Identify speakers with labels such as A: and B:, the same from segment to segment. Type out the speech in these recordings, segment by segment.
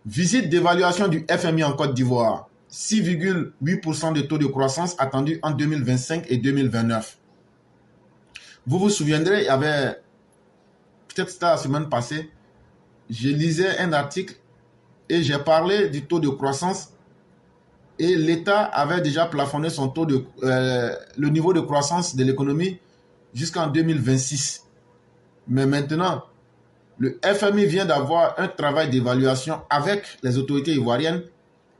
A: Visite d'évaluation du FMI en Côte d'Ivoire. 6,8% de taux de croissance attendu en 2025 et 2029. Vous vous souviendrez, il y avait, peut-être c'était la semaine passée, je lisais un article et j'ai parlé du taux de croissance et l'État avait déjà plafonné son taux de, le niveau de croissance de l'économie jusqu'en 2026. Mais maintenant, le FMI vient d'avoir un travail d'évaluation avec les autorités ivoiriennes.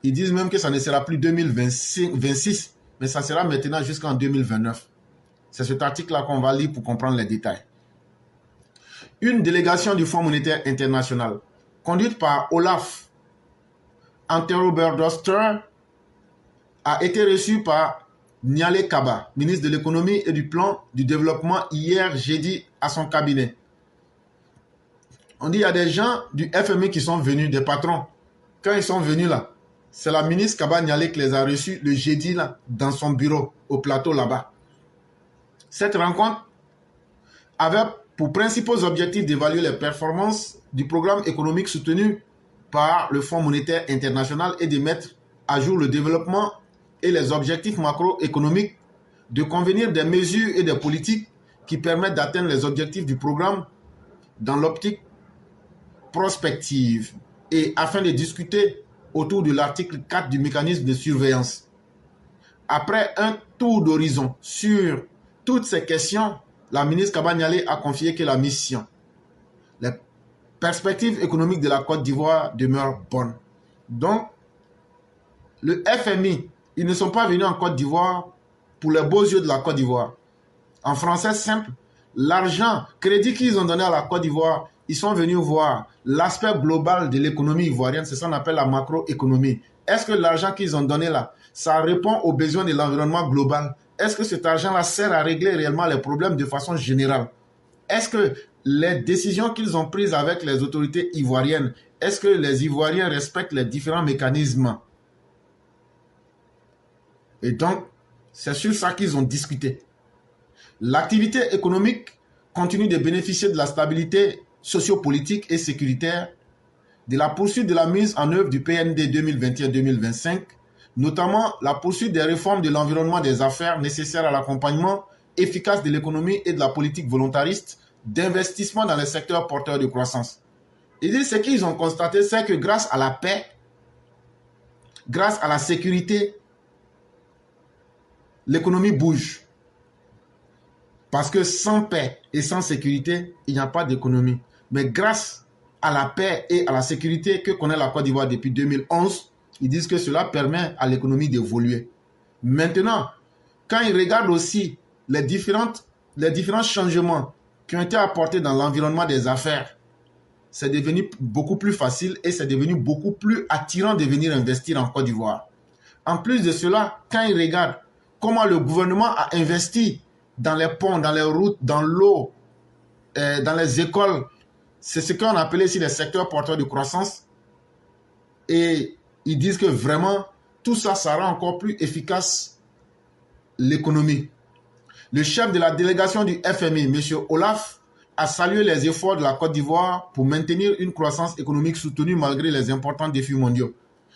A: Ils disent même que ça ne sera plus 2026, mais ça sera maintenant jusqu'en 2029. C'est cet article-là qu'on va lire pour comprendre les détails. Une délégation du Fonds monétaire international, conduite par Olaf Anteroberdoster, a été reçue par Niale Kaba, ministre de l'économie et du plan du développement, hier jeudi à son cabinet. On dit qu'il y a des gens du FMI qui sont venus, des patrons. Quand ils sont venus là, c'est la ministre Kaba Niale qui les a reçus le jeudi là, dans son bureau, au plateau là-bas. Cette rencontre avait pour principaux objectifs d'évaluer les performances du programme économique soutenu par le Fonds monétaire international et de mettre à jour le développement et les objectifs macroéconomiques, de convenir des mesures et des politiques qui permettent d'atteindre les objectifs du programme dans l'optique prospective et afin de discuter autour de l'article 4 du mécanisme de surveillance. Après un tour d'horizon sur toutes ces questions, la ministre Kaba Niale a confié que la mission, les perspectives économiques de la Côte d'Ivoire demeurent bonnes. Donc, le FMI, ils ne sont pas venus en Côte d'Ivoire pour les beaux yeux de la Côte d'Ivoire. En français simple, l'argent, crédit qu'ils ont donné à la Côte d'Ivoire, ils sont venus voir l'aspect global de l'économie ivoirienne, c'est ça qu'on appelle la macroéconomie. Est-ce que l'argent qu'ils ont donné là, ça répond aux besoins de l'environnement global? Est-ce que cet argent-là sert à régler réellement les problèmes de façon générale? Est-ce que les décisions qu'ils ont prises avec les autorités ivoiriennes, est-ce que les Ivoiriens respectent les différents mécanismes? Et donc, c'est sur ça qu'ils ont discuté. L'activité économique continue de bénéficier de la stabilité sociopolitique et sécuritaire, de la poursuite de la mise en œuvre du PND 2021-2025, notamment la poursuite des réformes de l'environnement des affaires nécessaires à l'accompagnement efficace de l'économie et de la politique volontariste d'investissement dans les secteurs porteurs de croissance. Et ce qu'ils ont constaté, c'est que grâce à la paix, grâce à la sécurité, l'économie bouge. Parce que sans paix et sans sécurité, il n'y a pas d'économie. Mais grâce à la paix et à la sécurité que connaît la Côte d'Ivoire depuis 2011, ils disent que cela permet à l'économie d'évoluer. Maintenant, quand ils regardent aussi les différents changements qui ont été apportés dans l'environnement des affaires, c'est devenu beaucoup plus facile et c'est devenu beaucoup plus attirant de venir investir en Côte d'Ivoire. En plus de cela, quand ils regardent comment le gouvernement a investi dans les ponts, dans les routes, dans l'eau, dans les écoles, c'est ce qu'on appelait ici les secteurs porteurs de croissance. Et ils disent que vraiment, tout ça, ça rend encore plus efficace l'économie. Le chef de la délégation du FMI, M. Olaf, a salué les efforts de la Côte d'Ivoire pour maintenir une croissance économique soutenue malgré les importants défis mondiaux.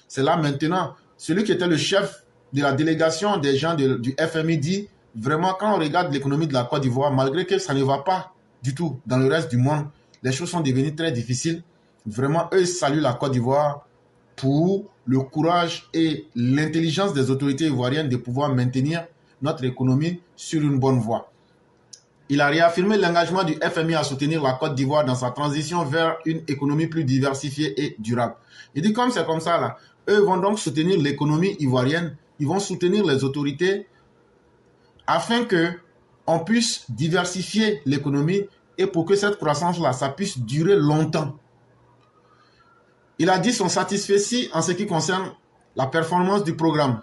A: C'est là maintenant, celui qui était le chef de la délégation des gens du FMI dit, vraiment quand on regarde l'économie de la Côte d'Ivoire, malgré que ça ne va pas du tout dans le reste du monde, les choses sont devenues très difficiles. Vraiment, eux saluent la Côte d'Ivoire pour le courage et l'intelligence des autorités ivoiriennes de pouvoir maintenir notre économie sur une bonne voie. Il a réaffirmé l'engagement du FMI à soutenir la Côte d'Ivoire dans sa transition vers une économie plus diversifiée et durable. Il dit comme c'est comme ça là, eux vont donc soutenir l'économie ivoirienne, ils vont soutenir les autorités afin qu'on puisse diversifier l'économie et pour que cette croissance-là, ça puisse durer longtemps. Il a dit son satisfait en ce qui concerne la performance du programme.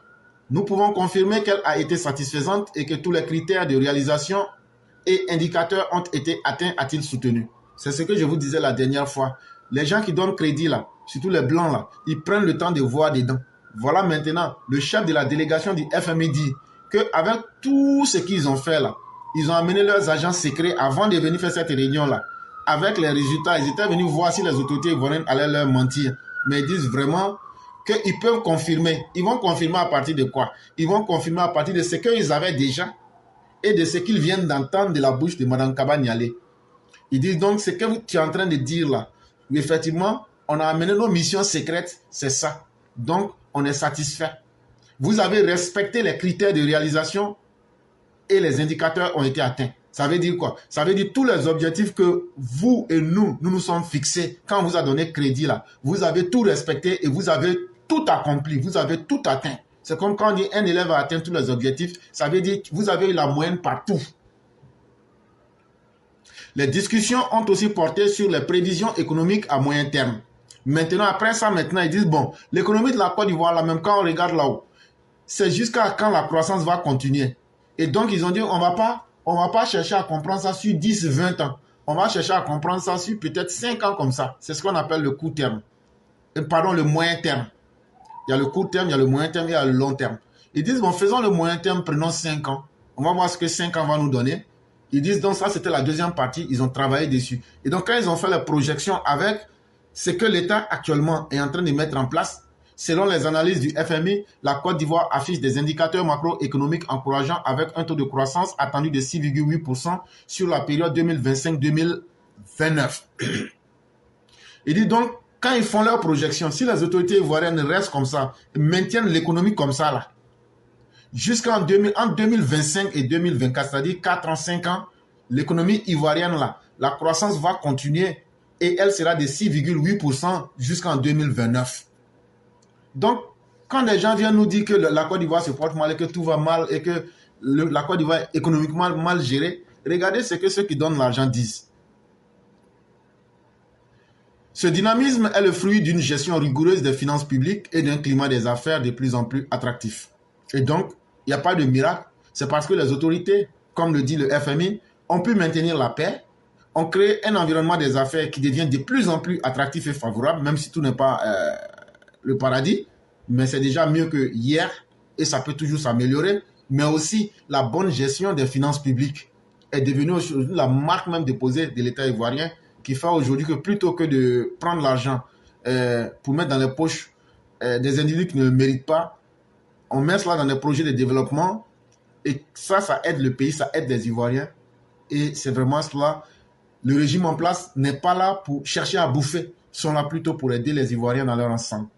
A: Nous pouvons confirmer qu'elle a été satisfaisante et que tous les critères de réalisation et indicateurs ont été atteints, a-t-il soutenu. C'est ce que je vous disais la dernière fois. Les gens qui donnent crédit là, surtout les blancs là, ils prennent le temps de voir dedans. Voilà maintenant, le chef de la délégation du FMI dit qu'avec tout ce qu'ils ont fait là, ils ont amené leurs agents secrets avant de venir faire cette réunion là. Avec les résultats, ils étaient venus voir si les autorités ivoiriennes allaient leur mentir. mais ils disent vraiment qu'ils peuvent confirmer. Ils vont confirmer à partir de quoi? Ils vont confirmer à partir de ce qu'ils avaient déjà et de ce qu'ils viennent d'entendre de la bouche de Mme Kaba Nialé. Ils disent donc ce que tu es en train de dire là. Effectivement, on a amené nos missions secrètes, c'est ça. Donc, on est satisfait. Vous avez respecté les critères de réalisation et les indicateurs ont été atteints. Ça veut dire quoi? Ça veut dire tous les objectifs que vous et nous sommes fixés quand on vous a donné crédit là. Vous avez tout respecté et vous avez tout accompli. Vous avez tout atteint. C'est comme quand on dit un élève a atteint tous les objectifs. Ça veut dire que vous avez eu la moyenne partout. Les discussions ont aussi porté sur les prévisions économiques à moyen terme. Maintenant, après ça, ils disent, bon, l'économie de la Côte d'Ivoire, là, même quand on regarde là-haut, c'est jusqu'à quand la croissance va continuer. Et donc, ils ont dit, on va pas chercher à comprendre ça sur 10, 20 ans. On va chercher à comprendre ça sur peut-être 5 ans comme ça. C'est ce qu'on appelle le court terme. Pardon, le moyen terme. Il y a le court terme, il y a le moyen terme, il y a le long terme. Ils disent, bon, faisons le moyen terme, prenons 5 ans. On va voir ce que 5 ans va nous donner. Ils disent, donc ça, c'était la deuxième partie. Ils ont travaillé dessus. Et donc, quand ils ont fait la projection avec ce que l'État actuellement est en train de mettre en place, selon les analyses du FMI, la Côte d'Ivoire affiche des indicateurs macroéconomiques encourageants avec un taux de croissance attendu de 6,8% sur la période 2025-2029. Il dit donc, quand ils font leurs projections, si les autorités ivoiriennes restent comme ça, maintiennent l'économie comme ça, là, jusqu'en 2025 et 2024, c'est-à-dire 4 ans, 5 ans, l'économie ivoirienne, là, la croissance va continuer et elle sera de 6,8% jusqu'en 2029. Donc, quand les gens viennent nous dire que la Côte d'Ivoire se porte mal et que tout va mal et que la Côte d'Ivoire est économiquement mal gérée, regardez ce que ceux qui donnent l'argent disent. Ce dynamisme est le fruit d'une gestion rigoureuse des finances publiques et d'un climat des affaires de plus en plus attractif. Et donc, il n'y a pas de miracle. C'est parce que les autorités, comme le dit le FMI, ont pu maintenir la paix, ont créé un environnement des affaires qui devient de plus en plus attractif et favorable, même si tout n'est pas le paradis, mais c'est déjà mieux que hier et ça peut toujours s'améliorer. Mais aussi, la bonne gestion des finances publiques est devenue aujourd'hui la marque même déposée de l'État ivoirien, qui fait aujourd'hui que plutôt que de prendre l'argent pour mettre dans les poches des individus qui ne le méritent pas, on met cela dans des projets de développement et ça aide le pays, ça aide les Ivoiriens. Et c'est vraiment cela. Le régime en place n'est pas là pour chercher à bouffer, ils sont là plutôt pour aider les Ivoiriens dans leur ensemble.